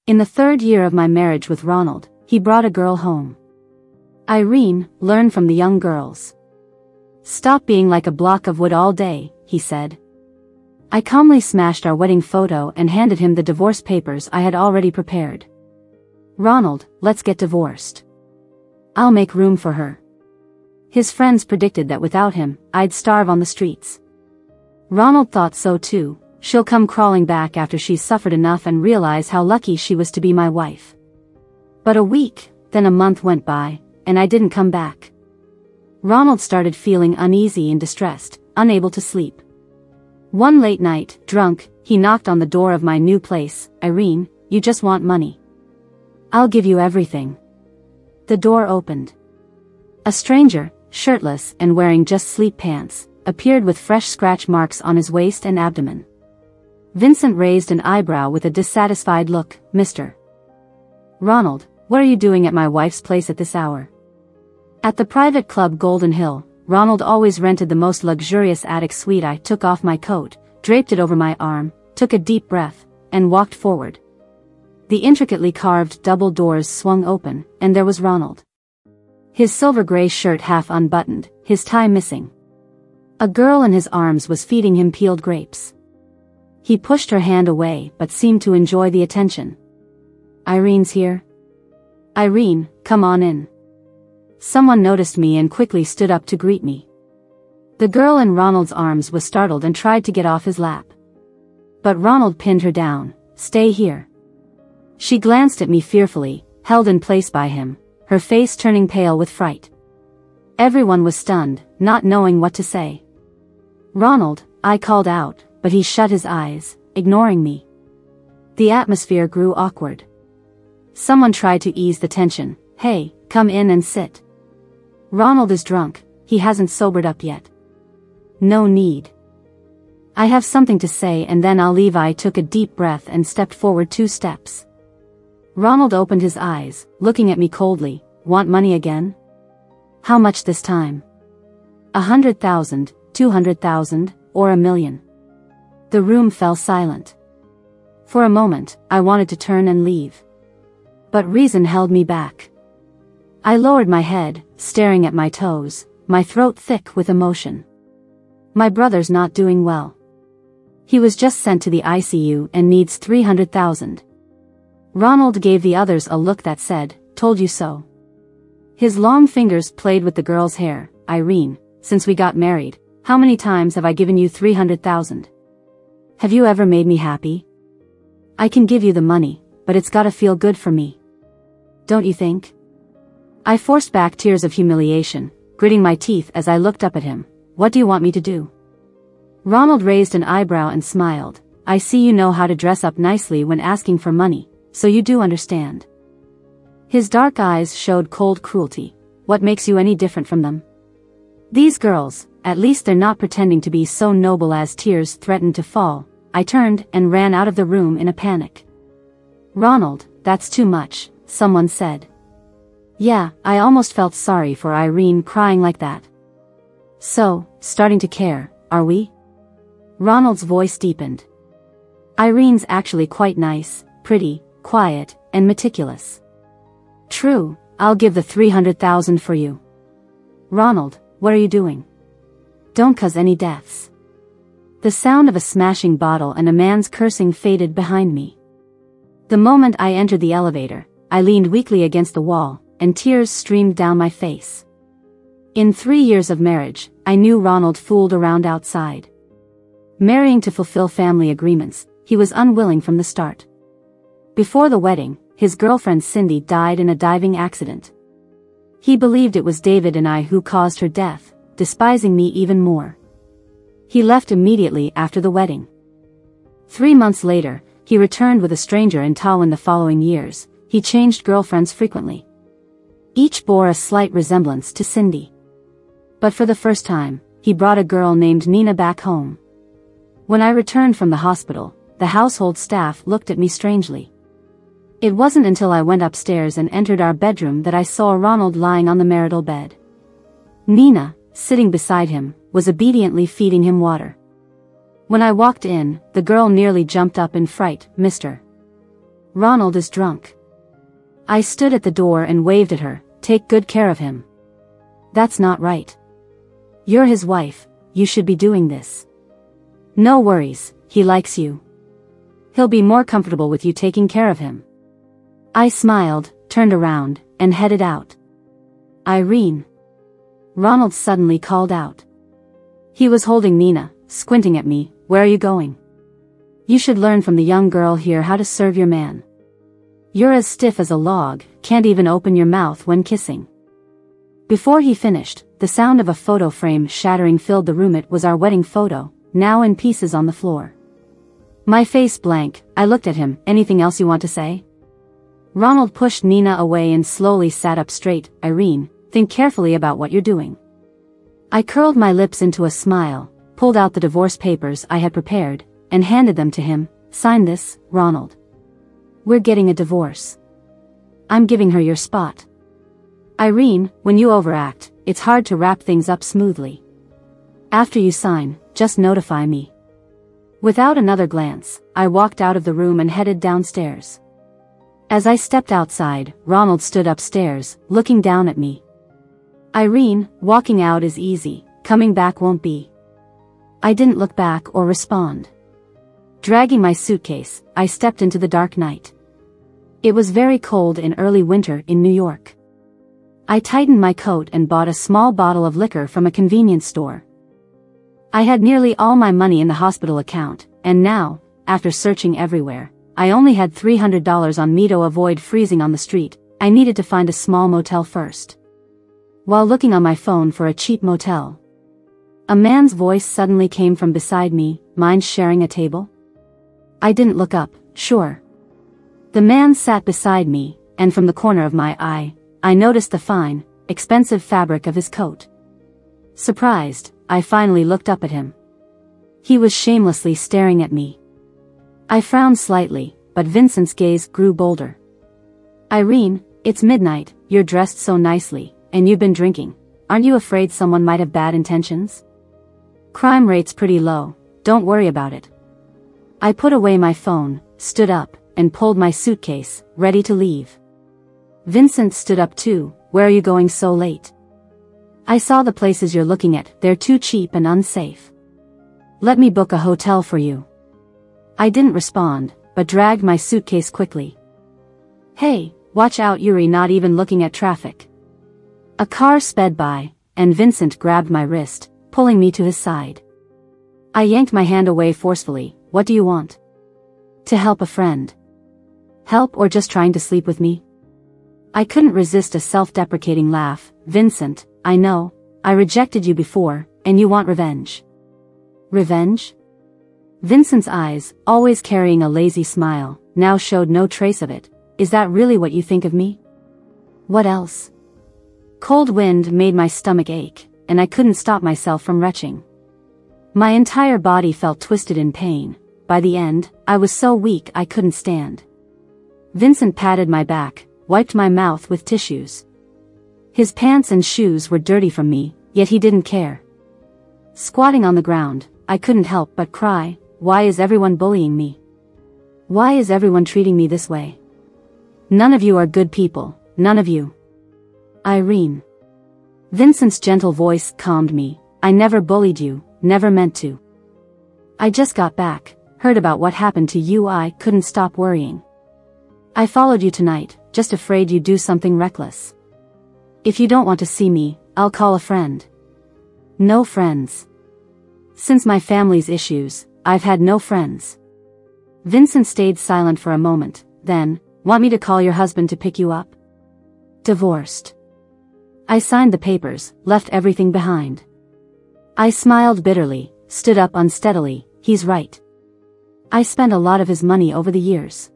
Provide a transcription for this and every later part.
In the 3rd year of my marriage with Ronald, he brought a girl home. Irene, learn from the young girls. Stop being like a block of wood all day, he said. I calmly smashed our wedding photo and handed him the divorce papers I had already prepared. Ronald, let's get divorced. I'll make room for her. His friends predicted that without him, I'd starve on the streets. Ronald thought so too. She'll come crawling back after she's suffered enough and realize how lucky she was to be my wife. But a week, then a month went by, and I didn't come back. Ronald started feeling uneasy and distressed, unable to sleep. One late night, drunk, he knocked on the door of my new place. Irene, you just want money. I'll give you everything. The door opened. A stranger, shirtless and wearing just sleep pants, appeared with fresh scratch marks on his waist and abdomen. Vincent raised an eyebrow with a dissatisfied look. Mr. Ronald, what are you doing at my wife's place at this hour? At the private club Golden Hill, Ronald always rented the most luxurious attic suite. I took off my coat, draped it over my arm, took a deep breath, and walked forward. The intricately carved double doors swung open, and there was Ronald. His silver-gray shirt half unbuttoned, his tie missing. A girl in his arms was feeding him peeled grapes. He pushed her hand away but seemed to enjoy the attention. Irene's here? Irene, come on in. Someone noticed me and quickly stood up to greet me. The girl in Ronald's arms was startled and tried to get off his lap. But Ronald pinned her down. Stay here. She glanced at me fearfully, held in place by him, her face turning pale with fright. Everyone was stunned, not knowing what to say. Ronald, I called out, but he shut his eyes, ignoring me. The atmosphere grew awkward. Someone tried to ease the tension. Hey, come in and sit. Ronald is drunk, he hasn't sobered up yet. No need. I have something to say and then I'll leave. I took a deep breath and stepped forward 2 steps. Ronald opened his eyes, looking at me coldly. Want money again? How much this time? 100,000, 200,000, or $1 million? The room fell silent. For a moment, I wanted to turn and leave. But reason held me back. I lowered my head, staring at my toes, my throat thick with emotion. My brother's not doing well. He was just sent to the ICU and needs 300,000. Ronald gave the others a look that said, told you so. His long fingers played with the girl's hair. Irene, since we got married, how many times have I given you 300,000? Have you ever made me happy? I can give you the money, but it's gotta feel good for me. Don't you think? I forced back tears of humiliation, gritting my teeth as I looked up at him. What do you want me to do? Ronald raised an eyebrow and smiled. I see you know how to dress up nicely when asking for money, so you do understand. His dark eyes showed cold cruelty. What makes you any different from them? These girls, at least they're not pretending to be so noble. As tears threatened to fall, I turned and ran out of the room in a panic. Ronald, that's too much, someone said. Yeah, I almost felt sorry for Irene crying like that. So, starting to care, are we? Ronald's voice deepened. Irene's actually quite nice, pretty, quiet, and meticulous. True, I'll give the 300,000 for you. Ronald, what are you doing? Don't cause any deaths. The sound of a smashing bottle and a man's cursing faded behind me. The moment I entered the elevator, I leaned weakly against the wall, and tears streamed down my face. In 3 years of marriage, I knew Ronald fooled around outside. Marrying to fulfill family agreements, he was unwilling from the start. Before the wedding, his girlfriend Cindy died in a diving accident. He believed it was David and I who caused her death, despising me even more. He left immediately after the wedding. 3 months later, he returned with a stranger in Tallinn. The following years, he changed girlfriends frequently. Each bore a slight resemblance to Cindy. But for the first time, he brought a girl named Nina back home. When I returned from the hospital, the household staff looked at me strangely. It wasn't until I went upstairs and entered our bedroom that I saw Ronald lying on the marital bed. Nina, sitting beside him, was obediently feeding him water. When I walked in, the girl nearly jumped up in fright. Mr. Ronald is drunk. I stood at the door and waved at her. Take good care of him. That's not right. You're his wife, you should be doing this. No worries, he likes you. He'll be more comfortable with you taking care of him. I smiled, turned around, and headed out. Irene. Ronald suddenly called out. He was holding Nina, squinting at me. Where are you going? You should learn from the young girl here how to serve your man. You're as stiff as a log, can't even open your mouth when kissing. Before he finished, the sound of a photo frame shattering filled the room. It was our wedding photo, now in pieces on the floor. My face blank, I looked at him. Anything else you want to say? Ronald pushed Nina away and slowly sat up straight. Irene, think carefully about what you're doing. I curled my lips into a smile, pulled out the divorce papers I had prepared, and handed them to him. Sign this, Ronald. We're getting a divorce. I'm giving her your spot. Irene, when you overact, it's hard to wrap things up smoothly. After you sign, just notify me. Without another glance, I walked out of the room and headed downstairs. As I stepped outside, Ronald stood upstairs, looking down at me. Irene, walking out is easy, coming back won't be. I didn't look back or respond. Dragging my suitcase, I stepped into the dark night. It was very cold in early winter in New York. I tightened my coat and bought a small bottle of liquor from a convenience store. I had nearly all my money in the hospital account, and now, after searching everywhere, I only had $300 on me to avoid freezing on the street. I needed to find a small motel first. While looking on my phone for a cheap motel, a man's voice suddenly came from beside me. Mind sharing a table? I didn't look up. Sure. The man sat beside me, and from the corner of my eye, I noticed the fine, expensive fabric of his coat. Surprised, I finally looked up at him. He was shamelessly staring at me. I frowned slightly, but Vincent's gaze grew bolder. Irene, it's midnight, you're dressed so nicely, and you've been drinking. Aren't you afraid someone might have bad intentions? Crime rate's pretty low, don't worry about it. I put away my phone, stood up, and pulled my suitcase, ready to leave. Vincent stood up too. Where are you going so late? I saw the places you're looking at, they're too cheap and unsafe. Let me book a hotel for you. I didn't respond, but dragged my suitcase quickly. Hey, watch out, Yuri, not even looking at traffic. A car sped by, and Vincent grabbed my wrist, pulling me to his side. I yanked my hand away forcefully. What do you want? To help a friend. Help or just trying to sleep with me? I couldn't resist a self-deprecating laugh. Vincent, I know, I rejected you before, and you want revenge. Revenge? Vincent's eyes, always carrying a lazy smile, now showed no trace of it. Is that really what you think of me? What else? Cold wind made my stomach ache, and I couldn't stop myself from retching. My entire body felt twisted in pain. By the end, I was so weak I couldn't stand. Vincent patted my back, wiped my mouth with tissues. His pants and shoes were dirty from me, yet he didn't care. Squatting on the ground, I couldn't help but cry. Why is everyone bullying me? Why is everyone treating me this way? None of you are good people, none of you. Irene. Vincent's gentle voice calmed me. I never bullied you, never meant to. I just got back, heard about what happened to you. I couldn't stop worrying. I followed you tonight, just afraid you'd do something reckless. If you don't want to see me, I'll call a friend. No friends. Since my family's issues, I've had no friends. Vincent stayed silent for a moment, then, want me to call your husband to pick you up? Divorced. I signed the papers, left everything behind. I smiled bitterly, stood up unsteadily. He's right. I spent a lot of his money over the years.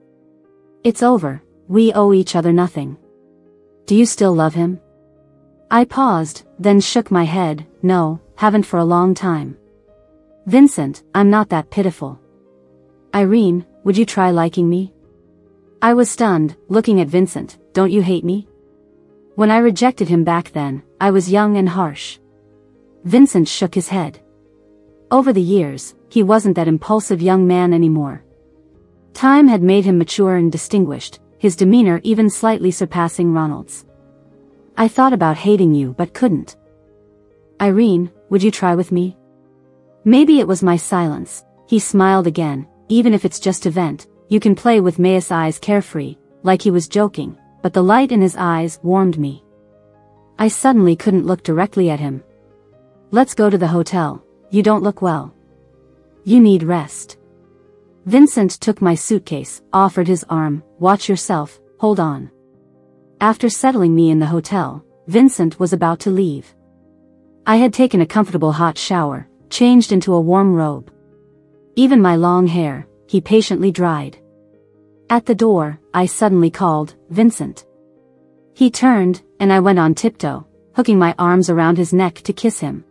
It's over, we owe each other nothing. Do you still love him? I paused, then shook my head. No, haven't for a long time. Vincent, I'm not that pitiful. Irene, would you try liking me? I was stunned, looking at Vincent. Don't you hate me? When I rejected him back then, I was young and harsh. Vincent shook his head. Over the years, he wasn't that impulsive young man anymore. Time had made him mature and distinguished, his demeanor even slightly surpassing Ronald's. I thought about hating you but couldn't. Irene, would you try with me? Maybe it was my silence. He smiled again. Even if it's just a vent, you can play with May's eyes carefree, like he was joking, but the light in his eyes warmed me. I suddenly couldn't look directly at him. Let's go to the hotel. You don't look well. You need rest. Vincent took my suitcase, offered his arm. Watch yourself, hold on. After settling me in the hotel, Vincent was about to leave. I had taken a comfortable hot shower, changed into a warm robe. Even my long hair, he patiently dried. At the door, I suddenly called, Vincent. He turned, and I went on tiptoe, hooking my arms around his neck to kiss him.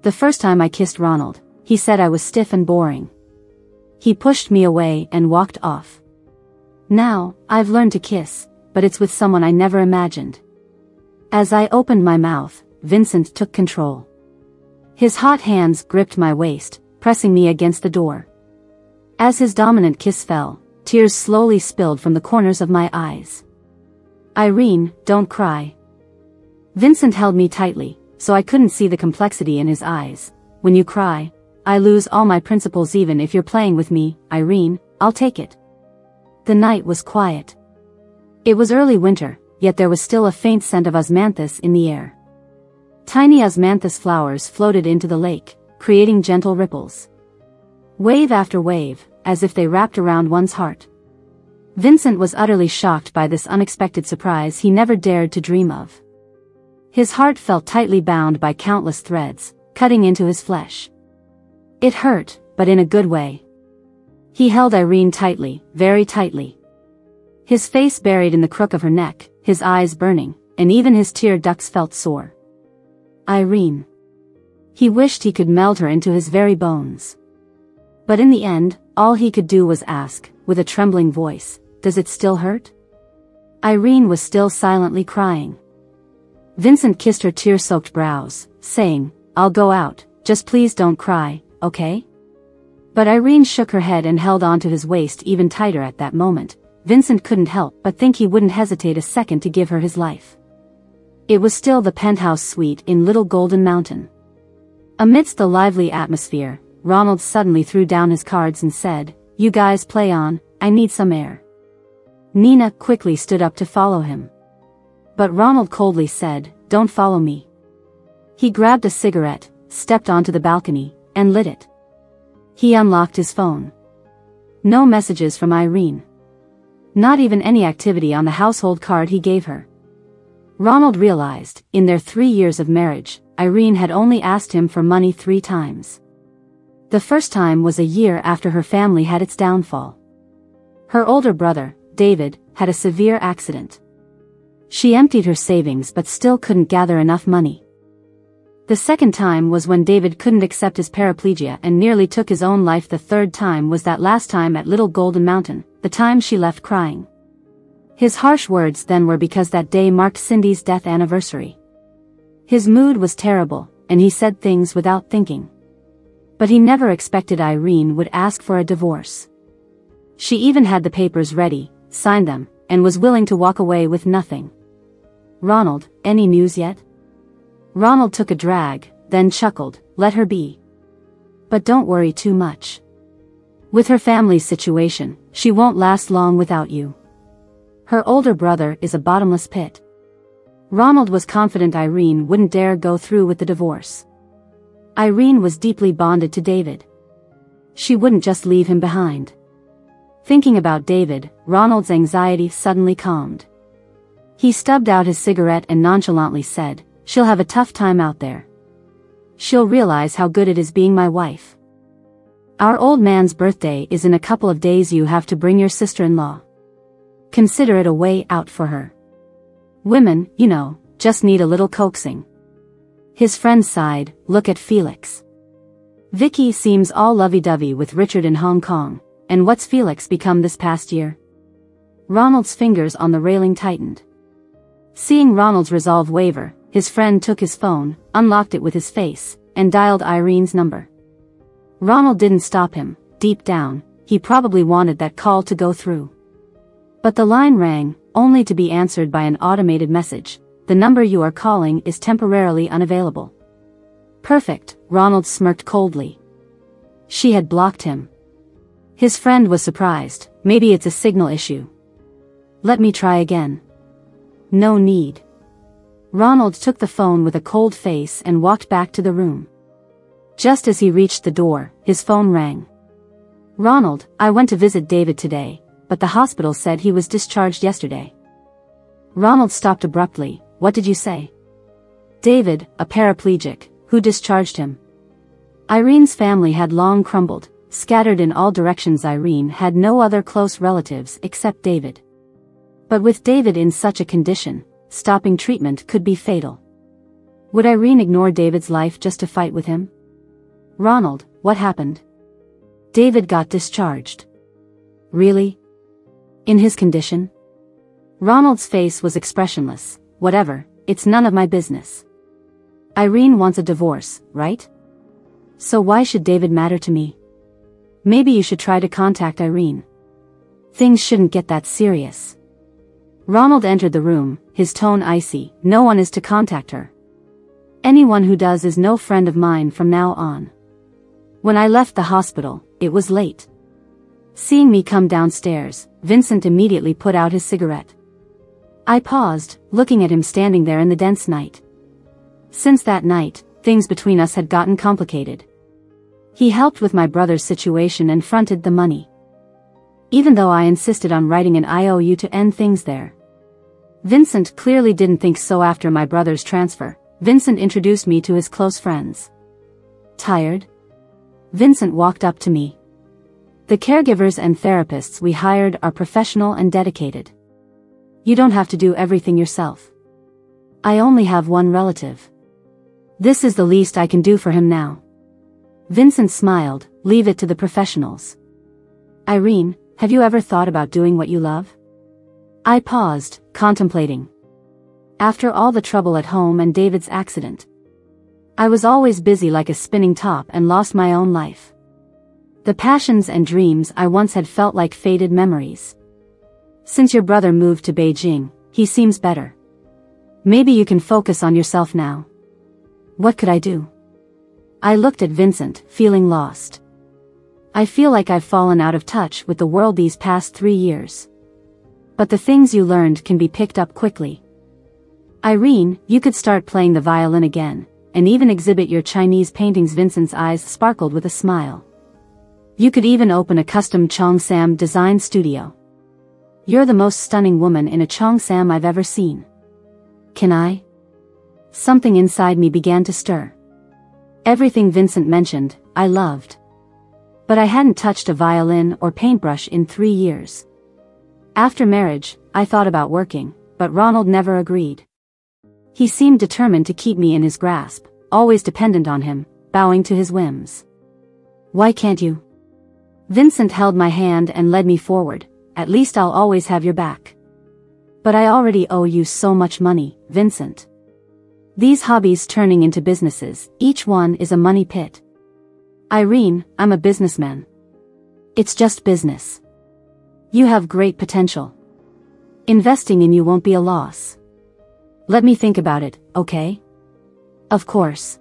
The first time I kissed Ronald, he said I was stiff and boring. He pushed me away and walked off. Now, I've learned to kiss, but it's with someone I never imagined. As I opened my mouth, Vincent took control. His hot hands gripped my waist, pressing me against the door. As his dominant kiss fell, tears slowly spilled from the corners of my eyes. Irene, don't cry. Vincent held me tightly, so I couldn't see the complexity in his eyes. When you cry, I lose all my principles. Even if you're playing with me, Irene, I'll take it. The night was quiet. It was early winter, yet there was still a faint scent of osmanthus in the air. Tiny osmanthus flowers floated into the lake, creating gentle ripples. Wave after wave, as if they wrapped around one's heart. Vincent was utterly shocked by this unexpected surprise he never dared to dream of. His heart felt tightly bound by countless threads, cutting into his flesh. It hurt, but in a good way. He held Irene tightly, very tightly. His face buried in the crook of her neck, his eyes burning, and even his tear ducts felt sore. Irene. He wished he could meld her into his very bones. But in the end, all he could do was ask, with a trembling voice, does it still hurt? Irene was still silently crying. Vincent kissed her tear-soaked brows, saying, I'll go out, just please don't cry, okay? But Irene shook her head and held onto his waist even tighter. At that moment, Vincent couldn't help but think he wouldn't hesitate a second to give her his life. It was still the penthouse suite in Little Golden Mountain. Amidst the lively atmosphere, Ronald suddenly threw down his cards and said, You guys play on, I need some air. Nina quickly stood up to follow him. But Ronald coldly said, Don't follow me. He grabbed a cigarette, stepped onto the balcony, and lit it. He unlocked his phone. No messages from Irene. Not even any activity on the household card he gave her. Ronald realized, in their 3 years of marriage, Irene had only asked him for money 3 times. The first time was a year after her family had its downfall. Her older brother, David, had a severe accident. She emptied her savings but still couldn't gather enough money. The second time was when David couldn't accept his paraplegia and nearly took his own life. The third time was that last time at Little Golden Mountain, the time she left crying. His harsh words then were because that day marked Cindy's death anniversary. His mood was terrible, and he said things without thinking. But he never expected Irene would ask for a divorce. She even had the papers ready, signed them, and was willing to walk away with nothing. Ronald, any news yet? Ronald took a drag, then chuckled, let her be. But don't worry too much. With her family's situation, she won't last long without you. Her older brother is a bottomless pit. Ronald was confident Irene wouldn't dare go through with the divorce. Irene was deeply bonded to David. She wouldn't just leave him behind. Thinking about David, Ronald's anxiety suddenly calmed. He stubbed out his cigarette and nonchalantly said, She'll have a tough time out there. She'll realize how good it is being my wife. Our old man's birthday is in a couple of days. You have to bring your sister-in-law. Consider it a way out for her. Women, you know, just need a little coaxing. His friend sighed, look at Felix. Vicky seems all lovey-dovey with Richard in Hong Kong, and what's Felix become this past year? Ronald's fingers on the railing tightened. Seeing Ronald's resolve waver, his friend took his phone, unlocked it with his face, and dialed Irene's number. Ronald didn't stop him. Deep down, he probably wanted that call to go through. But the line rang, only to be answered by an automated message. The number you are calling is temporarily unavailable. Perfect, Ronald smirked coldly. She had blocked him. His friend was surprised. Maybe it's a signal issue. Let me try again. No need. Ronald took the phone with a cold face and walked back to the room. Just as he reached the door, his phone rang. Ronald, I went to visit David today, but the hospital said he was discharged yesterday. Ronald stopped abruptly. What did you say? David, a paraplegic, who discharged him? Irene's family had long crumbled, scattered in all directions. Irene had no other close relatives except David. But with David in such a condition, stopping treatment could be fatal. Would Irene ignore David's life just to fight with him? Ronald, what happened? David got discharged. Really? In his condition? Ronald's face was expressionless. Whatever, it's none of my business. Irene wants a divorce, right? So why should David matter to me? Maybe you should try to contact Irene. Things shouldn't get that serious. Ronald entered the room, his tone icy. No one is to contact her. Anyone who does is no friend of mine from now on. When I left the hospital, it was late. Seeing me come downstairs, Vincent immediately put out his cigarette. I paused, looking at him standing there in the dense night. Since that night, things between us had gotten complicated. He helped with my brother's situation and fronted the money. Even though I insisted on writing an IOU to end things there. Vincent clearly didn't think so. After my brother's transfer, Vincent introduced me to his close friends. Tired? Vincent walked up to me. The caregivers and therapists we hired are professional and dedicated. You don't have to do everything yourself. I only have one relative. This is the least I can do for him now. Vincent smiled. Leave it to the professionals. Irene, have you ever thought about doing what you love? I paused, contemplating. After all the trouble at home and David's accident, I was always busy like a spinning top and lost my own life. The passions and dreams I once had felt like faded memories. Since your brother moved to Beijing, he seems better. Maybe you can focus on yourself now. What could I do? I looked at Vincent, feeling lost. I feel like I've fallen out of touch with the world these past 3 years. But the things you learned can be picked up quickly. Irene, you could start playing the violin again, and even exhibit your Chinese paintings. Vincent's eyes sparkled with a smile. You could even open a custom Cheongsam design studio. You're the most stunning woman in a Cheongsam I've ever seen. Can I? Something inside me began to stir. Everything Vincent mentioned, I loved. But I hadn't touched a violin or paintbrush in 3 years. After marriage, I thought about working, but Ronald never agreed. He seemed determined to keep me in his grasp, always dependent on him, bowing to his whims. Why can't you? Vincent held my hand and led me forward. At least I'll always have your back. But I already owe you so much money, Vincent. These hobbies turning into businesses, each one is a money pit. Irene, I'm a businessman. It's just business. You have great potential. Investing in you won't be a loss. Let me think about it, okay? Of course.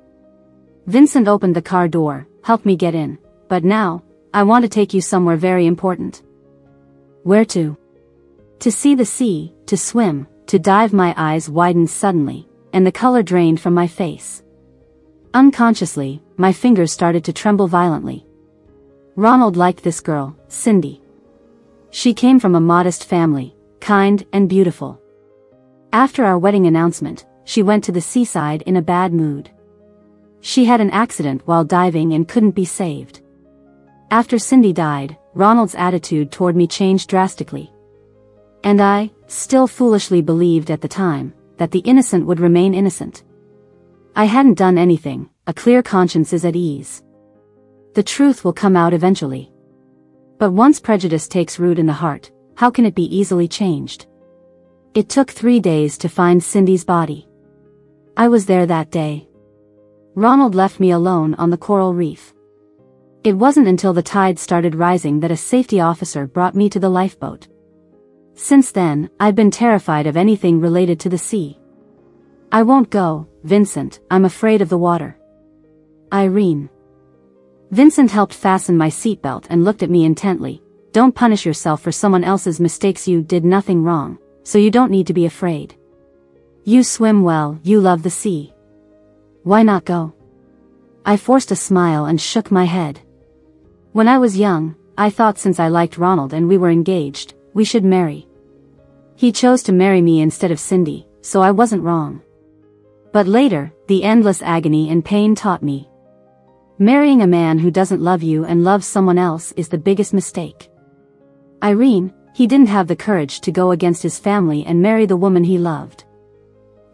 Vincent opened the car door, helped me get in, but now, I want to take you somewhere very important. Where to? To see the sea, to swim, to dive. My eyes widened suddenly, and the color drained from my face. Unconsciously, my fingers started to tremble violently. Ronald liked this girl, Cindy. She came from a modest family, kind and beautiful. After our wedding announcement, she went to the seaside in a bad mood. She had an accident while diving and couldn't be saved. After Cindy died, Ronald's attitude toward me changed drastically. And I, still foolishly believed at the time, that the innocent would remain innocent. I hadn't done anything. A clear conscience is at ease. The truth will come out eventually. But once prejudice takes root in the heart, how can it be easily changed? It took 3 days to find Cindy's body. I was there that day. Ronald left me alone on the coral reef. It wasn't until the tide started rising that a safety officer brought me to the lifeboat. Since then, I've been terrified of anything related to the sea. I won't go, Vincent, I'm afraid of the water. Irene. Vincent helped fasten my seatbelt and looked at me intently. Don't punish yourself for someone else's mistakes. You did nothing wrong, so you don't need to be afraid. You swim well, you love the sea. Why not go? I forced a smile and shook my head. When I was young, I thought since I liked Ronald and we were engaged, we should marry. He chose to marry me instead of Cindy, so I wasn't wrong. But later, the endless agony and pain taught me. Marrying a man who doesn't love you and loves someone else is the biggest mistake. Irene, he didn't have the courage to go against his family and marry the woman he loved.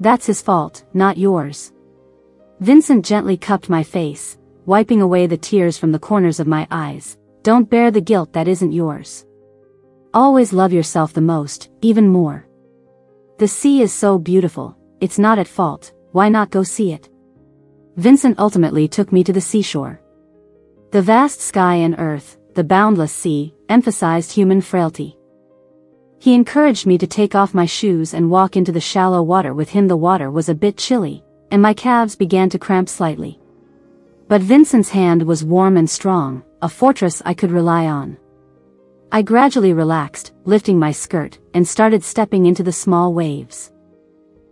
That's his fault, not yours. Vincent gently cupped my face, wiping away the tears from the corners of my eyes. Don't bear the guilt that isn't yours. Always love yourself the most, even more. The sea is so beautiful, it's not at fault, why not go see it? Vincent ultimately took me to the seashore. The vast sky and earth, the boundless sea, emphasized human frailty. He encouraged me to take off my shoes and walk into the shallow water with him. The water was a bit chilly, and my calves began to cramp slightly. But Vincent's hand was warm and strong, a fortress I could rely on. I gradually relaxed, lifting my skirt, and started stepping into the small waves.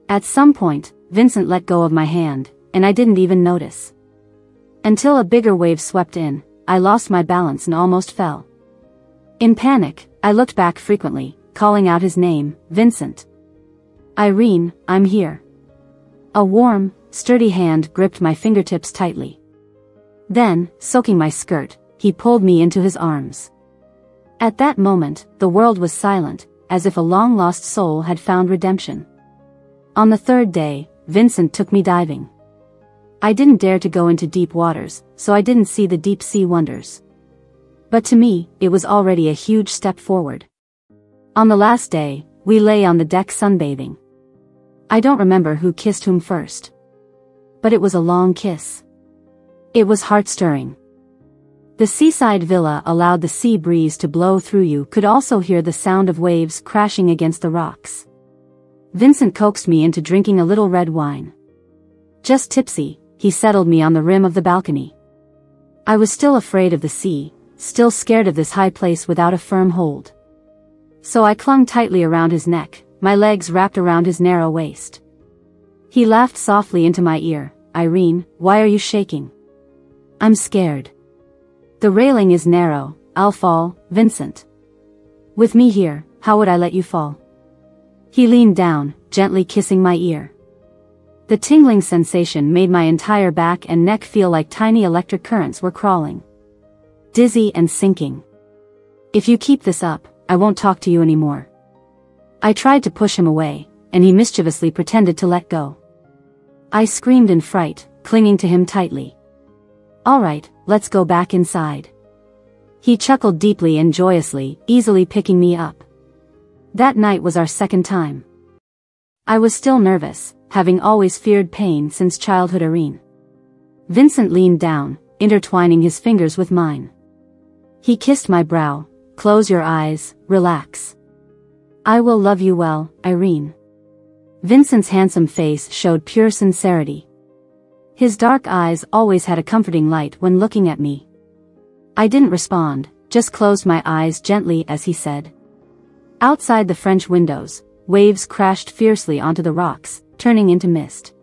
At some point, Vincent let go of my hand, and I didn't even notice. Until a bigger wave swept in, I lost my balance and almost fell. In panic, I looked back frequently, calling out his name, Vincent. Irene, I'm here. A warm, sturdy hand gripped my fingertips tightly. Then, soaking my skirt, he pulled me into his arms. At that moment, the world was silent, as if a long-lost soul had found redemption. On the third day, Vincent took me diving. I didn't dare to go into deep waters, so I didn't see the deep sea wonders. But to me, it was already a huge step forward. On the last day, we lay on the deck sunbathing. I don't remember who kissed whom first. But it was a long kiss. It was heart-stirring. The seaside villa allowed the sea breeze to blow through. You could also hear the sound of waves crashing against the rocks. Vincent coaxed me into drinking a little red wine. Just tipsy, he settled me on the rim of the balcony. I was still afraid of the sea, still scared of this high place without a firm hold. So I clung tightly around his neck, my legs wrapped around his narrow waist. He laughed softly into my ear. Irene, why are you shaking? I'm scared. The railing is narrow, I'll fall, Vincent. With me here, how would I let you fall? He leaned down, gently kissing my ear. The tingling sensation made my entire back and neck feel like tiny electric currents were crawling. Dizzy and sinking. If you keep this up, I won't talk to you anymore. I tried to push him away, and he mischievously pretended to let go. I screamed in fright, clinging to him tightly. All right, let's go back inside. He chuckled deeply and joyously, easily picking me up. That night was our second time. I was still nervous, having always feared pain since childhood. Irene. Vincent leaned down, intertwining his fingers with mine. He kissed my brow. Close your eyes, relax. I will love you well, Irene. Vincent's handsome face showed pure sincerity. His dark eyes always had a comforting light when looking at me. I didn't respond, just closed my eyes gently as he said. Outside the French windows, waves crashed fiercely onto the rocks, turning into mist.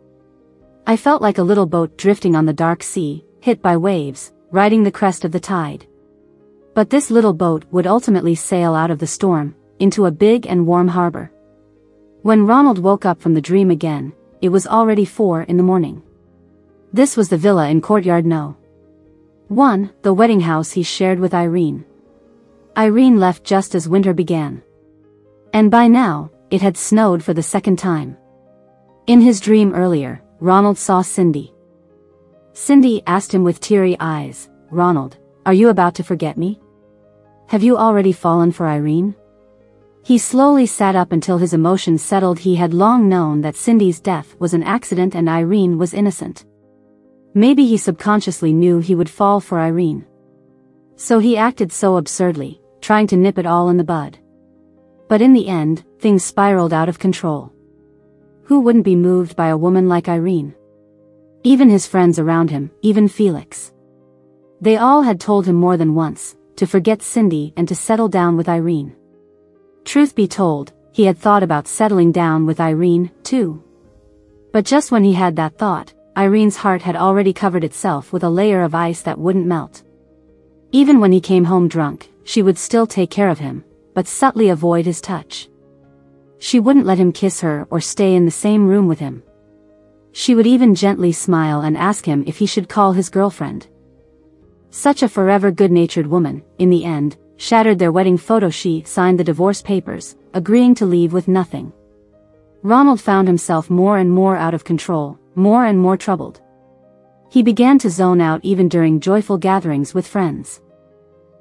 I felt like a little boat drifting on the dark sea, hit by waves, riding the crest of the tide. But this little boat would ultimately sail out of the storm, into a big and warm harbor. When Ronald woke up from the dream again, it was already 4 a.m. This was the villa in Courtyard No. 1, the wedding house he shared with Irene. Irene left just as winter began. And by now, it had snowed for the second time. In his dream earlier, Ronald saw Cindy. Cindy asked him with teary eyes, Ronald, are you about to forget me? Have you already fallen for Irene? He slowly sat up until his emotions settled. He had long known that Cindy's death was an accident and Irene was innocent. Maybe he subconsciously knew he would fall for Irene. So he acted so absurdly, trying to nip it all in the bud. But in the end, things spiraled out of control. Who wouldn't be moved by a woman like Irene? Even his friends around him, even Felix. They all had told him more than once, to forget Cindy and to settle down with Irene. Truth be told, he had thought about settling down with Irene, too. But just when he had that thought, Irene's heart had already covered itself with a layer of ice that wouldn't melt. Even when he came home drunk, she would still take care of him, but subtly avoid his touch. She wouldn't let him kiss her or stay in the same room with him. She would even gently smile and ask him if he should call his girlfriend. Such a forever good-natured woman, in the end, shattered their wedding photo. She signed the divorce papers, agreeing to leave with nothing. Ronald found himself more and more out of control, more and more troubled. He began to zone out even during joyful gatherings with friends.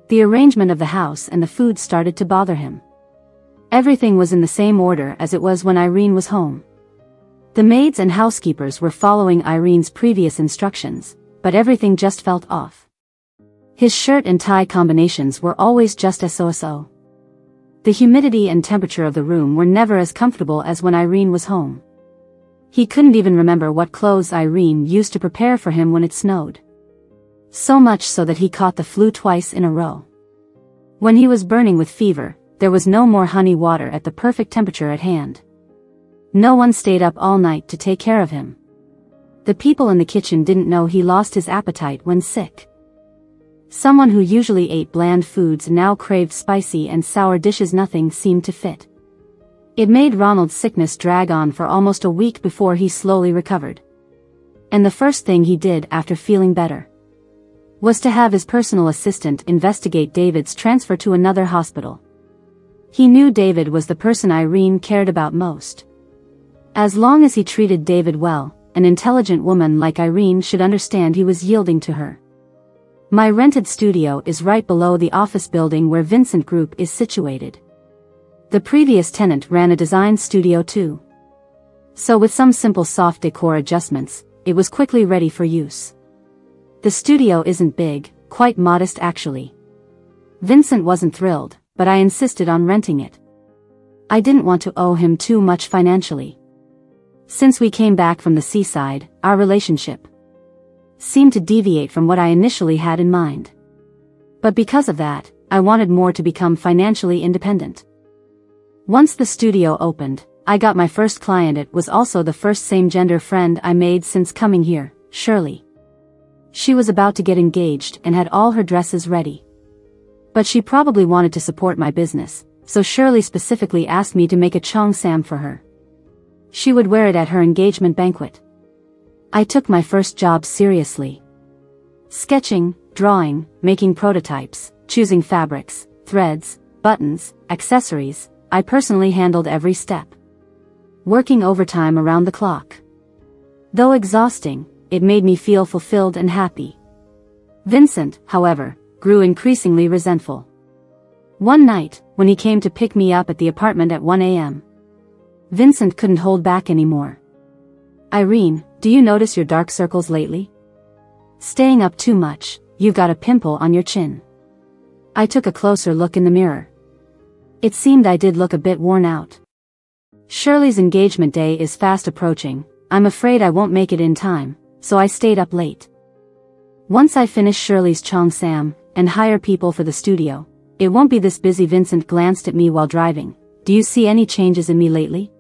The arrangement of the house and the food started to bother him. Everything was in the same order as it was when Irene was home. The maids and housekeepers were following Irene's previous instructions, but everything just felt off. His shirt and tie combinations were always just so. The humidity and temperature of the room were never as comfortable as when Irene was home. He couldn't even remember what clothes Irene used to prepare for him when it snowed. So much so that he caught the flu twice in a row. When he was burning with fever, there was no more honey water at the perfect temperature at hand. No one stayed up all night to take care of him. The people in the kitchen didn't know he lost his appetite when sick. Someone who usually ate bland foods now craved spicy and sour dishes. Nothing seemed to fit. It made Ronald's sickness drag on for almost a week before he slowly recovered. And the first thing he did after feeling better was to have his personal assistant investigate David's transfer to another hospital. He knew David was the person Irene cared about most. As long as he treated David well, an intelligent woman like Irene should understand he was yielding to her. My rented studio is right below the office building where Vincent Group is situated. The previous tenant ran a design studio too. So with some simple soft decor adjustments, it was quickly ready for use. The studio isn't big, quite modest actually. Vincent wasn't thrilled, but I insisted on renting it. I didn't want to owe him too much financially. Since we came back from the seaside, our relationship seemed to deviate from what I initially had in mind. But because of that, I wanted more to become financially independent. Once the studio opened, I got my first client. It was also the first same-gender friend I made since coming here, Shirley. She was about to get engaged and had all her dresses ready. But she probably wanted to support my business, so Shirley specifically asked me to make a cheongsam for her. She would wear it at her engagement banquet. I took my first job seriously. Sketching, drawing, making prototypes, choosing fabrics, threads, buttons, accessories, I personally handled every step. Working overtime around the clock. Though exhausting, it made me feel fulfilled and happy. Vincent, however, grew increasingly resentful. One night, when he came to pick me up at the apartment at 1 a.m., Vincent couldn't hold back anymore. Irene, do you notice your dark circles lately? Staying up too much, you've got a pimple on your chin. I took a closer look in the mirror. It seemed I did look a bit worn out. Shirley's engagement day is fast approaching. I'm afraid I won't make it in time, so I stayed up late. Once I finish Shirley's cheongsam and hire people for the studio, it won't be this busy. Vincent glanced at me while driving. Do you see any changes in me lately?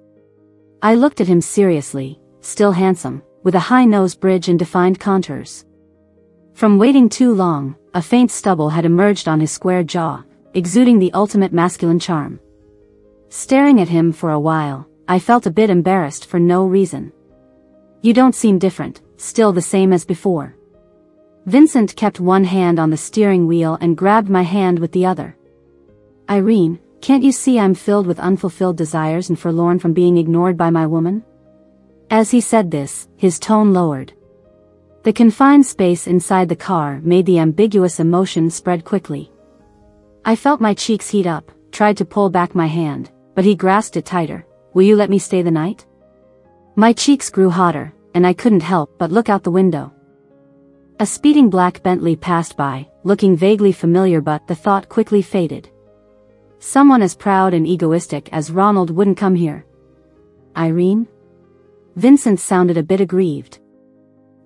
I looked at him seriously, still handsome, with a high nose bridge and defined contours. From waiting too long, a faint stubble had emerged on his square jaw, exuding the ultimate masculine charm. Staring at him for a while, I felt a bit embarrassed for no reason. You don't seem different, still the same as before. Vincent kept one hand on the steering wheel and grabbed my hand with the other. Irene, can't you see I'm filled with unfulfilled desires and forlorn from being ignored by my woman? As he said this, his tone lowered. The confined space inside the car made the ambiguous emotion spread quickly. I felt my cheeks heat up, tried to pull back my hand, but he grasped it tighter. Will you let me stay the night? My cheeks grew hotter, and I couldn't help but look out the window. A speeding black Bentley passed by, looking vaguely familiar, but the thought quickly faded. Someone as proud and egoistic as Ronald wouldn't come here. Irene? Vincent sounded a bit aggrieved.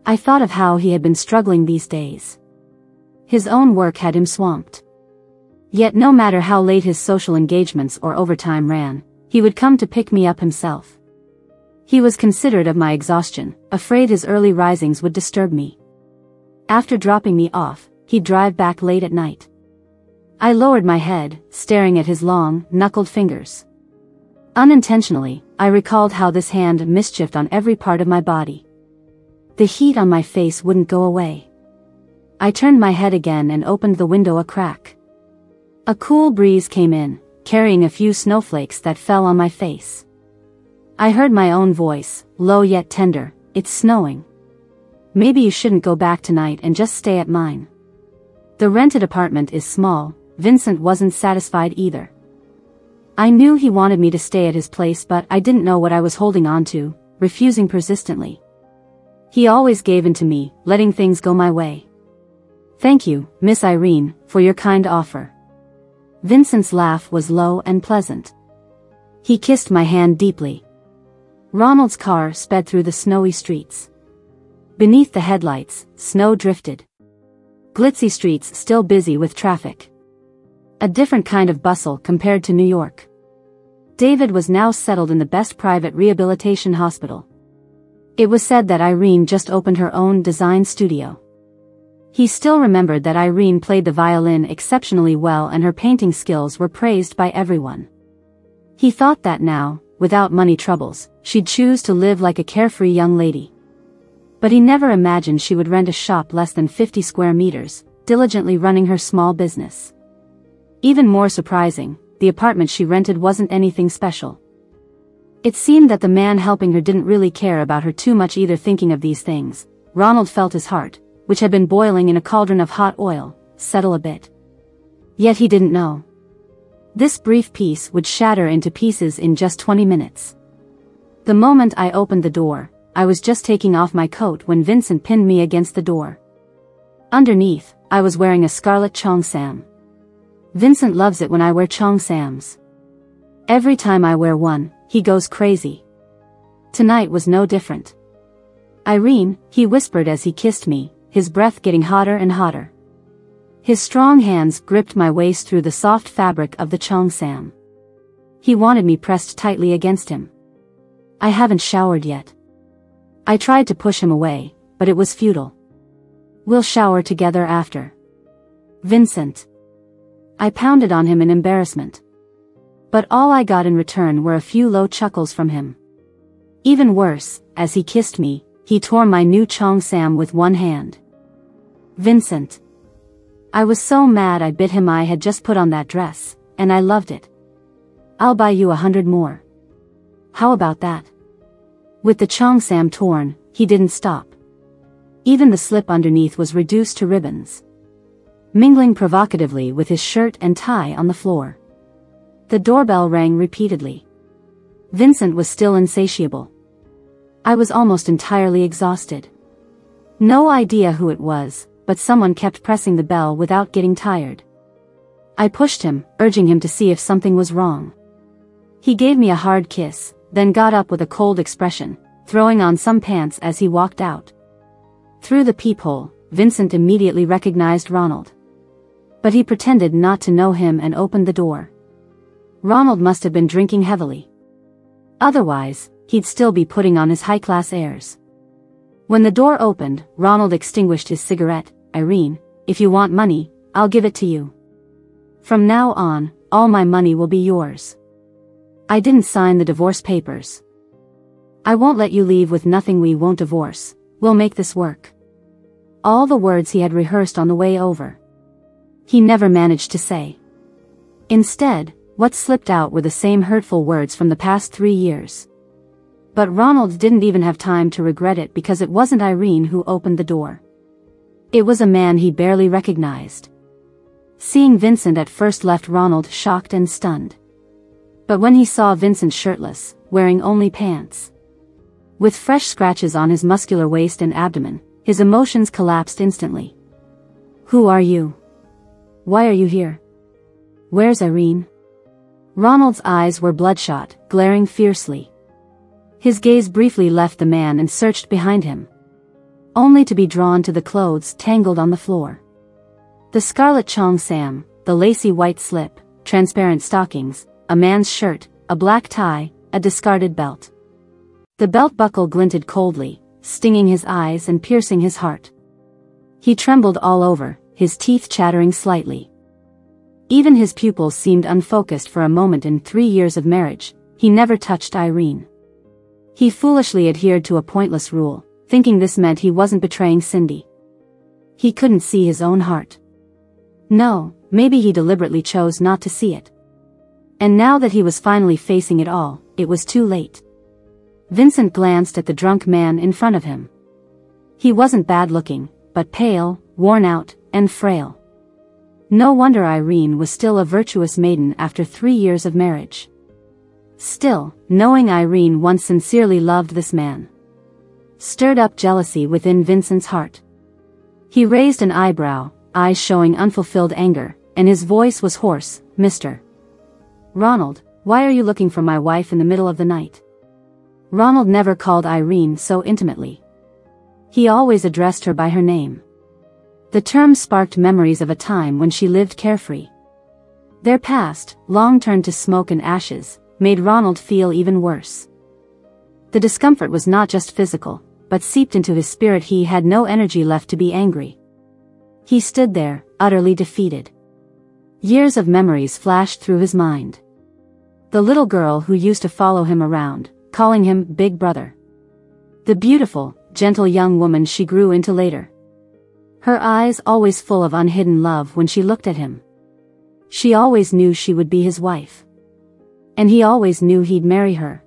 I thought of how he had been struggling these days. His own work had him swamped. Yet no matter how late his social engagements or overtime ran, he would come to pick me up himself. He was considerate of my exhaustion, afraid his early risings would disturb me. After dropping me off, he'd drive back late at night. I lowered my head, staring at his long, knuckled fingers. Unintentionally, I recalled how this hand mischieved on every part of my body. The heat on my face wouldn't go away. I turned my head again and opened the window a crack. A cool breeze came in, carrying a few snowflakes that fell on my face. I heard my own voice, low yet tender, "It's snowing. Maybe you shouldn't go back tonight and just stay at mine." The rented apartment is small. Vincent wasn't satisfied either. I knew he wanted me to stay at his place, but I didn't know what I was holding on to, refusing persistently. He always gave in to me, letting things go my way. "Thank you, Miss Irene, for your kind offer." Vincent's laugh was low and pleasant. He kissed my hand deeply. Ronald's car sped through the snowy streets. Beneath the headlights, snow drifted. Glitzy streets still busy with traffic. A different kind of bustle compared to New York. David was now settled in the best private rehabilitation hospital. It was said that Irene just opened her own design studio. He still remembered that Irene played the violin exceptionally well and her painting skills were praised by everyone. He thought that now, without money troubles, she'd choose to live like a carefree young lady. But he never imagined she would rent a shop less than 50 square meters, diligently running her small business. Even more surprising, the apartment she rented wasn't anything special. It seemed that the man helping her didn't really care about her too much either. Thinking of these things, Ronald felt his heart, which had been boiling in a cauldron of hot oil, settle a bit. Yet he didn't know. This brief peace would shatter into pieces in just 20 minutes. The moment I opened the door, I was just taking off my coat when Vincent pinned me against the door. Underneath, I was wearing a scarlet cheongsam. Vincent loves it when I wear cheongsams. Every time I wear one, he goes crazy. Tonight was no different. "Irene," he whispered as he kissed me, his breath getting hotter and hotter. His strong hands gripped my waist through the soft fabric of the cheongsam. He wanted me pressed tightly against him. "I haven't showered yet." I tried to push him away, but it was futile. "We'll shower together after." "Vincent." I pounded on him in embarrassment. But all I got in return were a few low chuckles from him. Even worse, as he kissed me, he tore my new cheongsam with one hand. "Vincent." I was so mad I bit him. I had just put on that dress, and I loved it. "I'll buy you 100 more. How about that?" With the cheongsam torn, he didn't stop. Even the slip underneath was reduced to ribbons, mingling provocatively with his shirt and tie on the floor. The doorbell rang repeatedly. Vincent was still insatiable. I was almost entirely exhausted. No idea who it was, but someone kept pressing the bell without getting tired. I pushed him, urging him to see if something was wrong. He gave me a hard kiss, then got up with a cold expression, throwing on some pants as he walked out. Through the peephole, Vincent immediately recognized Ronald. But he pretended not to know him and opened the door. Ronald must have been drinking heavily. Otherwise, he'd still be putting on his high-class airs. When the door opened, Ronald extinguished his cigarette. "Irene, if you want money, I'll give it to you. From now on, all my money will be yours. I didn't sign the divorce papers. I won't let you leave with nothing. We won't divorce. We'll make this work." All the words he had rehearsed on the way over, he never managed to say. Instead, what slipped out were the same hurtful words from the past 3 years. But Ronald didn't even have time to regret it because it wasn't Irene who opened the door. It was a man he barely recognized. Seeing Vincent at first left Ronald shocked and stunned. But when he saw Vincent shirtless, wearing only pants, with fresh scratches on his muscular waist and abdomen, his emotions collapsed instantly. Who are you? Why are you here? Where's Irene? Ronald's eyes were bloodshot, glaring fiercely. His gaze briefly left the man and searched behind him, only to be drawn to the clothes tangled on the floor. The scarlet cheongsam, the lacy white slip, transparent stockings, a man's shirt, a black tie, a discarded belt. The belt buckle glinted coldly, stinging his eyes and piercing his heart. He trembled all over, his teeth chattering slightly. Even his pupils seemed unfocused for a moment. In 3 years of marriage, he never touched Irene. He foolishly adhered to a pointless rule, thinking this meant he wasn't betraying Cindy. He couldn't see his own heart. No, maybe he deliberately chose not to see it. And now that he was finally facing it all, it was too late. Vincent glanced at the drunk man in front of him. He wasn't bad-looking, but pale, worn out, and frail. No wonder Irene was still a virtuous maiden after 3 years of marriage. Still, knowing Irene once sincerely loved this man stirred up jealousy within Vincent's heart. He raised an eyebrow, eyes showing unfulfilled anger, and his voice was hoarse. Mr. Ronald, why are you looking for my wife in the middle of the night? Ronald never called Irene so intimately. He always addressed her by her name. The term sparked memories of a time when she lived carefree. Their past, long turned to smoke and ashes, made Ronald feel even worse. The discomfort was not just physical, but seeped into his spirit. He had no energy left to be angry. He stood there, utterly defeated. Years of memories flashed through his mind. The little girl who used to follow him around, calling him Big Brother. The beautiful, gentle young woman she grew into later. Her eyes always full of unhidden love when she looked at him. She always knew she would be his wife. And he always knew he'd marry her.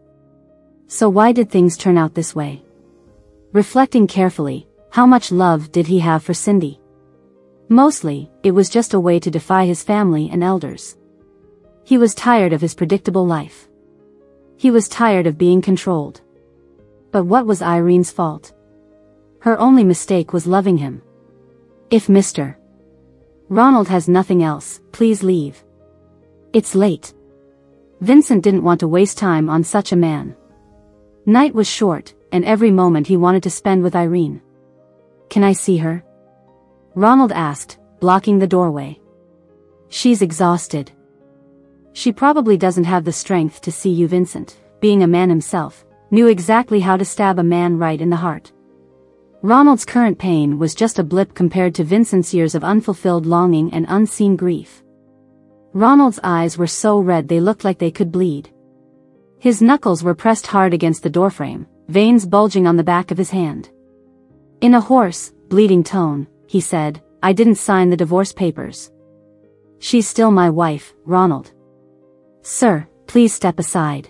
So why did things turn out this way? Reflecting carefully, how much love did he have for Cindy? Mostly, it was just a way to defy his family and elders. He was tired of his predictable life. He was tired of being controlled. But what was Irene's fault? Her only mistake was loving him. If Mr. Ronald has nothing else, please leave. It's late. Vincent didn't want to waste time on such a man. Night was short, and every moment he wanted to spend with Irene. Can I see her? Ronald asked, blocking the doorway. She's exhausted. She probably doesn't have the strength to see you. Vincent, being a man himself, knew exactly how to stab a man right in the heart. Ronald's current pain was just a blip compared to Vincent's years of unfulfilled longing and unseen grief. Ronald's eyes were so red they looked like they could bleed. His knuckles were pressed hard against the doorframe, veins bulging on the back of his hand. In a hoarse, bleeding tone, he said, I didn't sign the divorce papers. She's still my wife, Ronald. Sir, please step aside.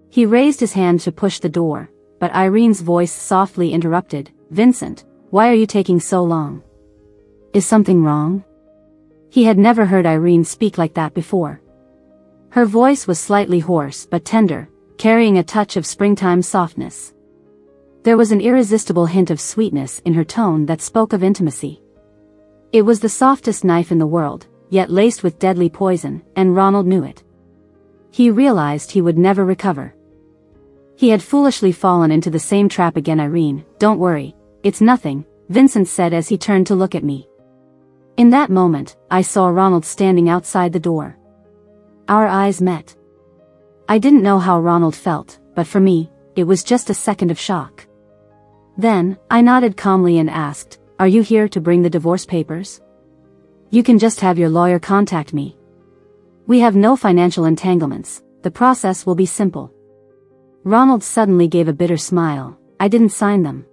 He raised his hand to push the door, but Irene's voice softly interrupted. Vincent, why are you taking so long? Is something wrong? He had never heard Irene speak like that before. Her voice was slightly hoarse but tender, carrying a touch of springtime softness. There was an irresistible hint of sweetness in her tone that spoke of intimacy. It was the softest knife in the world, yet laced with deadly poison, and Ronald knew it. He realized he would never recover. He had foolishly fallen into the same trap again. Irene, don't worry, it's nothing, Vincent said as he turned to look at me. In that moment, I saw Ronald standing outside the door. Our eyes met. I didn't know how Ronald felt, but for me, it was just a second of shock. Then, I nodded calmly and asked, are you here to bring the divorce papers? You can just have your lawyer contact me. We have no financial entanglements, the process will be simple. Ronald suddenly gave a bitter smile. I didn't sign them.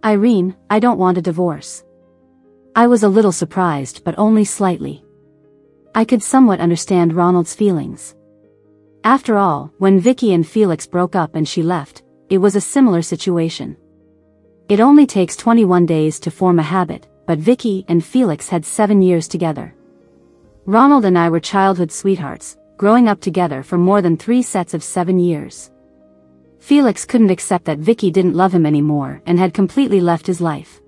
Irene, I don't want a divorce. I was a little surprised, but only slightly. I could somewhat understand Ronald's feelings. After all, when Vicky and Felix broke up and she left, it was a similar situation. It only takes 21 days to form a habit, but Vicky and Felix had 7 years together. Ronald and I were childhood sweethearts, growing up together for more than 3 sets of 7 years. Felix couldn't accept that Vicky didn't love him anymore and had completely left his life.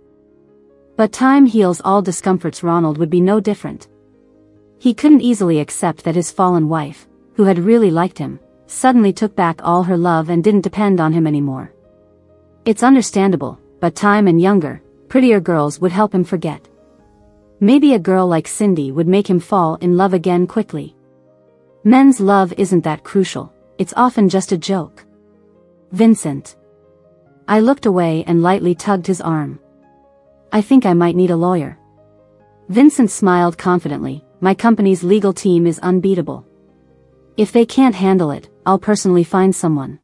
But time heals all discomforts. Ronald would be no different. He couldn't easily accept that his fallen wife, who had really liked him, suddenly took back all her love and didn't depend on him anymore. It's understandable, but time and younger, prettier girls would help him forget. Maybe a girl like Cindy would make him fall in love again quickly. Men's love isn't that crucial, it's often just a joke. Vincent. I looked away and lightly tugged his arm. I think I might need a lawyer. Vincent smiled confidently. My company's legal team is unbeatable. If they can't handle it, I'll personally find someone.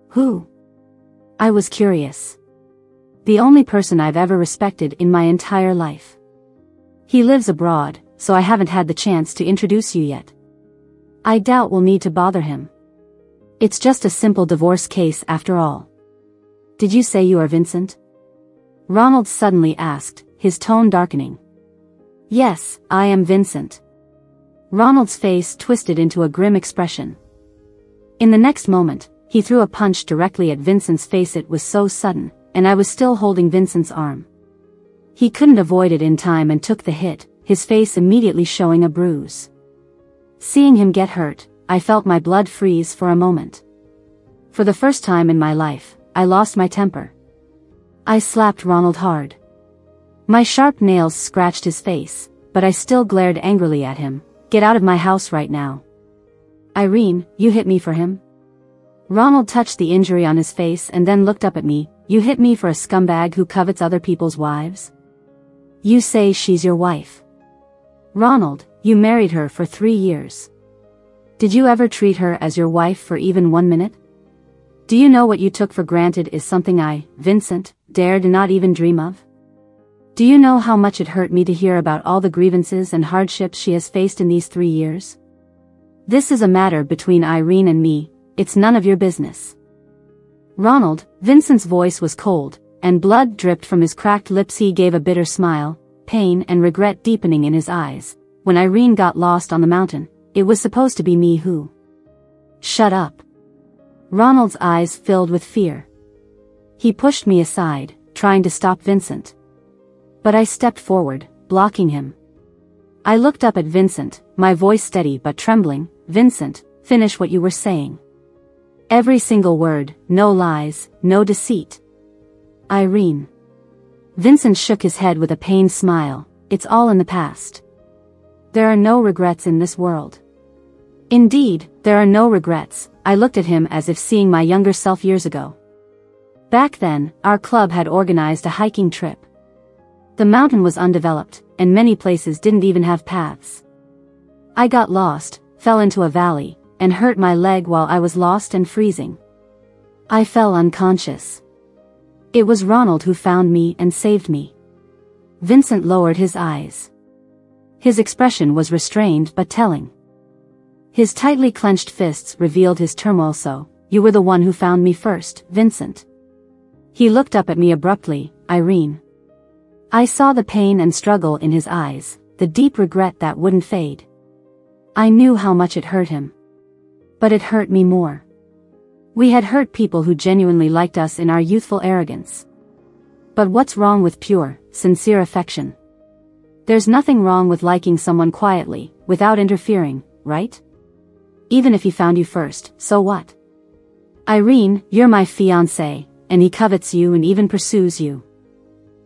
Who? I was curious. The only person I've ever respected in my entire life. He lives abroad, so I haven't had the chance to introduce you yet. I doubt we'll need to bother him. It's just a simple divorce case after all. Did you say you are Vincent? Ronald suddenly asked, his tone darkening. Yes, I am Vincent. Ronald's face twisted into a grim expression. In the next moment, he threw a punch directly at Vincent's face. It was so sudden, and I was still holding Vincent's arm. He couldn't avoid it in time and took the hit, his face immediately showing a bruise. Seeing him get hurt, I felt my blood freeze for a moment. For the first time in my life, I lost my temper. I slapped Ronald hard. My sharp nails scratched his face, but I still glared angrily at him. Get out of my house right now. Irene, you hit me for him? Ronald touched the injury on his face and then looked up at me. You hit me for a scumbag who covets other people's wives? You say she's your wife. Ronald, you married her for 3 years. Did you ever treat her as your wife for even 1 minute? Do you know what you took for granted is something I, Vincent, dared not even dream of? Do you know how much it hurt me to hear about all the grievances and hardships she has faced in these 3 years? This is a matter between Irene and me, it's none of your business. Ronald, Vincent's voice was cold, and blood dripped from his cracked lips. He gave a bitter smile, pain and regret deepening in his eyes. When Irene got lost on the mountain, it was supposed to be me who... Shut up. Ronald's eyes filled with fear. He pushed me aside, trying to stop Vincent. But I stepped forward, blocking him. I looked up at Vincent, my voice steady but trembling. Vincent, finish what you were saying. Every single word, no lies, no deceit. Irene. Vincent shook his head with a pained smile. It's all in the past. There are no regrets in this world. Indeed, there are no regrets. I looked at him as if seeing my younger self years ago. Back then, our club had organized a hiking trip. The mountain was undeveloped, and many places didn't even have paths. I got lost, fell into a valley, and hurt my leg while I was lost and freezing. I fell unconscious. It was Ronald who found me and saved me. Vincent lowered his eyes. His expression was restrained but telling. His tightly clenched fists revealed his turmoil. So, you were the one who found me first, Vincent. He looked up at me abruptly. Irene. I saw the pain and struggle in his eyes, the deep regret that wouldn't fade. I knew how much it hurt him. But it hurt me more. We had hurt people who genuinely liked us in our youthful arrogance. But what's wrong with pure, sincere affection? There's nothing wrong with liking someone quietly, without interfering, right? Even if he found you first, so what? Irene, you're my fiancé, and he covets you and even pursues you.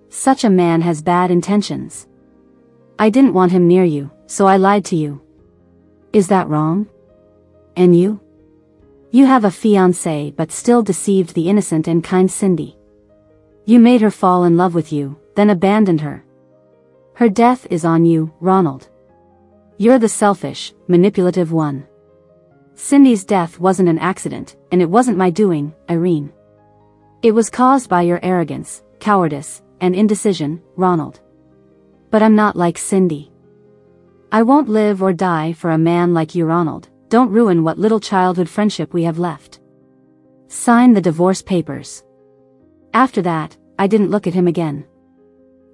Such a man has bad intentions. I didn't want him near you, so I lied to you. Is that wrong? And you? You have a fiancé but still deceived the innocent and kind Cindy. You made her fall in love with you, then abandoned her. Her death is on you, Ronald. You're the selfish, manipulative one. Cindy's death wasn't an accident, and it wasn't my doing, Irene. It was caused by your arrogance, cowardice, and indecision, Ronald. But I'm not like Cindy. I won't live or die for a man like you, Ronald. Don't ruin what little childhood friendship we have left. Sign the divorce papers. After that, I didn't look at him again.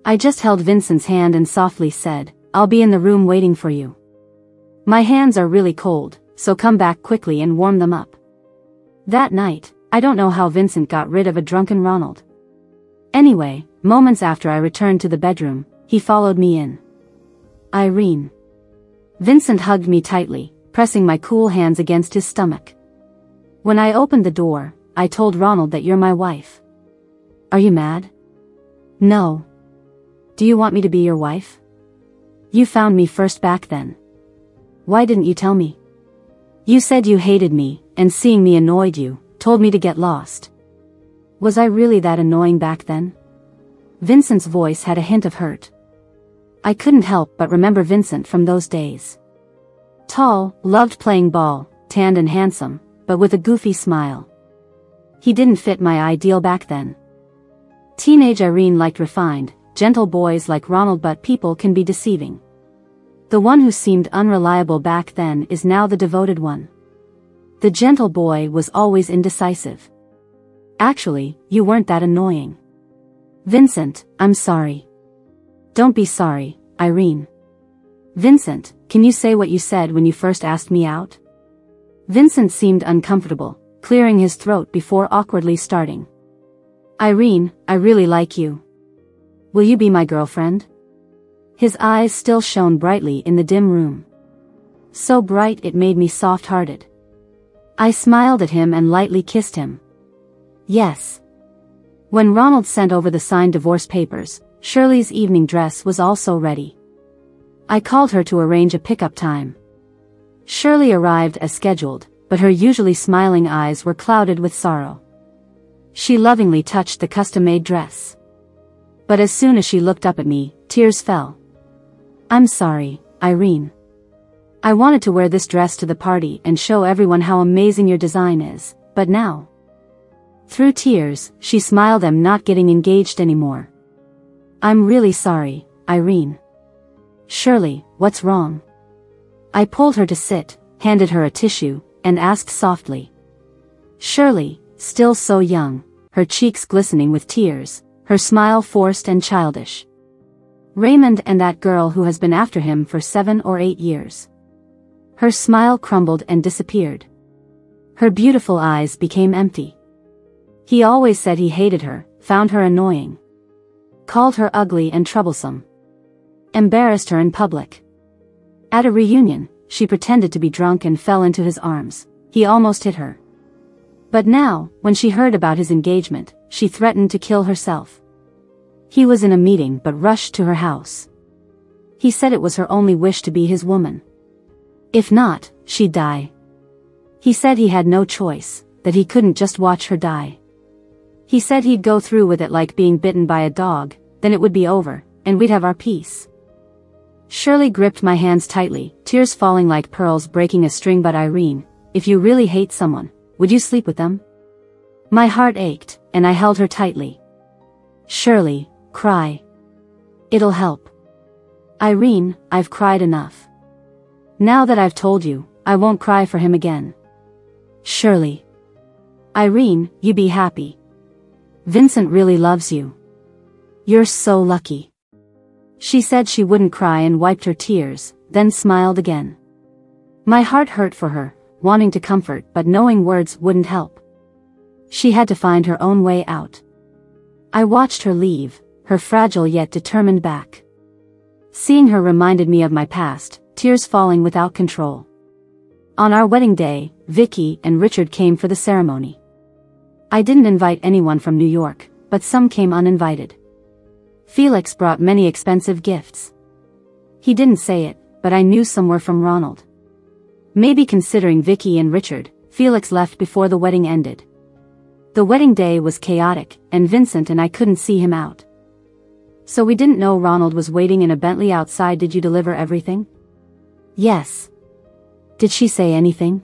I just held Vincent's hand and softly said, I'll be in the room waiting for you. My hands are really cold, so come back quickly and warm them up. That night, I don't know how Vincent got rid of a drunken Ronald. Anyway, moments after I returned to the bedroom, he followed me in. Irene. Vincent hugged me tightly, pressing my cool hands against his stomach. When I opened the door, I told Ronald that you're my wife. Are you mad? No. Do you want me to be your wife? You found me first back then. Why didn't you tell me? You said you hated me, and seeing me annoyed you, told me to get lost. Was I really that annoying back then? Vincent's voice had a hint of hurt. I couldn't help but remember Vincent from those days. Tall, loved playing ball, tanned and handsome, but with a goofy smile. He didn't fit my ideal back then. Teenage Irene liked refined, gentle boys like Ronald, but people can be deceiving. The one who seemed unreliable back then is now the devoted one. The gentle boy was always indecisive. Actually, you weren't that annoying. Vincent, I'm sorry. Don't be sorry, Irene. Vincent, can you say what you said when you first asked me out? Vincent seemed uncomfortable, clearing his throat before awkwardly starting. Irene, I really like you. Will you be my girlfriend? His eyes still shone brightly in the dim room. So bright it made me soft-hearted. I smiled at him and lightly kissed him. Yes. When Ronald sent over the signed divorce papers, Shirley's evening dress was also ready. I called her to arrange a pickup time. Shirley arrived as scheduled, but her usually smiling eyes were clouded with sorrow. She lovingly touched the custom-made dress. But as soon as she looked up at me, tears fell. I'm sorry, Irene. I wanted to wear this dress to the party and show everyone how amazing your design is, but now. Through tears, she smiled. I'm not getting engaged anymore. I'm really sorry, Irene. Shirley, what's wrong? I pulled her to sit, handed her a tissue, and asked softly. Shirley, still so young, her cheeks glistening with tears, her smile forced and childish. Raymond and that girl who has been after him for 7 or 8 years. Her smile crumbled and disappeared. Her beautiful eyes became empty. He always said he hated her, found her annoying. Called her ugly and troublesome. Embarrassed her in public. At a reunion, she pretended to be drunk and fell into his arms. He almost hit her. But now, when she heard about his engagement, she threatened to kill herself. He was in a meeting but rushed to her house. He said it was her only wish to be his woman. If not, she'd die. He said he had no choice, that he couldn't just watch her die. He said he'd go through with it like being bitten by a dog, then it would be over, and we'd have our peace. Shirley gripped my hands tightly, tears falling like pearls breaking a string. But Irene, if you really hate someone, would you sleep with them? My heart ached, and I held her tightly. Shirley, cry. It'll help. Irene, I've cried enough. Now that I've told you, I won't cry for him again. Shirley. Irene, you be happy. Vincent really loves you. You're so lucky. She said she wouldn't cry and wiped her tears, then smiled again. My heart hurt for her, wanting to comfort but knowing words wouldn't help. She had to find her own way out. I watched her leave, her fragile yet determined back. Seeing her reminded me of my past, tears falling without control. On our wedding day, Vicky and Richard came for the ceremony. I didn't invite anyone from New York, but some came uninvited. Felix brought many expensive gifts. He didn't say it, but I knew some were from Ronald. Maybe considering Vicky and Richard, Felix left before the wedding ended. The wedding day was chaotic, and Vincent and I couldn't see him out. So we didn't know Ronald was waiting in a Bentley outside. Did you deliver everything? Yes. Did she say anything?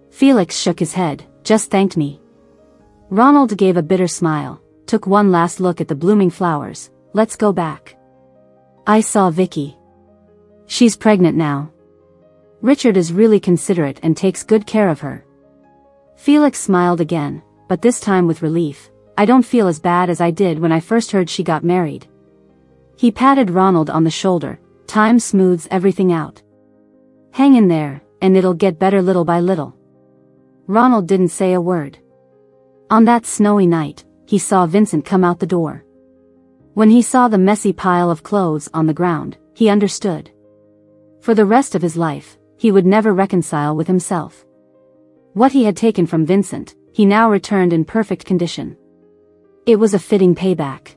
Felix shook his head, just thanked me. Ronald gave a bitter smile, took one last look at the blooming flowers. Let's go back. I saw Vicky. She's pregnant now. Richard is really considerate and takes good care of her. Felix smiled again, but this time with relief. I don't feel as bad as I did when I first heard she got married. He patted Ronald on the shoulder. Time smooths everything out. Hang in there, and it'll get better little by little. Ronald didn't say a word. On that snowy night, he saw Vincent come out the door. When he saw the messy pile of clothes on the ground, he understood. For the rest of his life, he would never reconcile with himself. What he had taken from Vincent, he now returned in perfect condition. It was a fitting payback.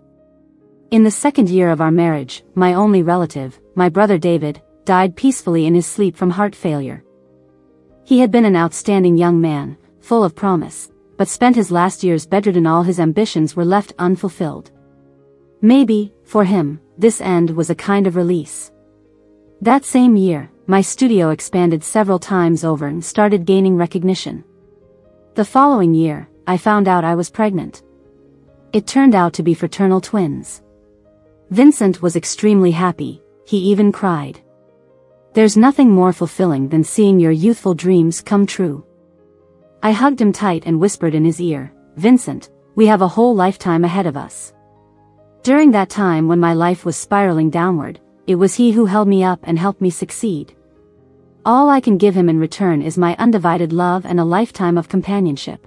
In the second year of our marriage, my only relative, my brother David, died peacefully in his sleep from heart failure. He had been an outstanding young man, full of promise, but spent his last years bedridden. All his ambitions were left unfulfilled. Maybe, for him, this end was a kind of release. That same year, my studio expanded several times over and started gaining recognition. The following year, I found out I was pregnant. It turned out to be fraternal twins. Vincent was extremely happy, he even cried. There's nothing more fulfilling than seeing your youthful dreams come true. I hugged him tight and whispered in his ear, Vincent, we have a whole lifetime ahead of us. During that time when my life was spiraling downward, it was he who held me up and helped me succeed. All I can give him in return is my undivided love and a lifetime of companionship.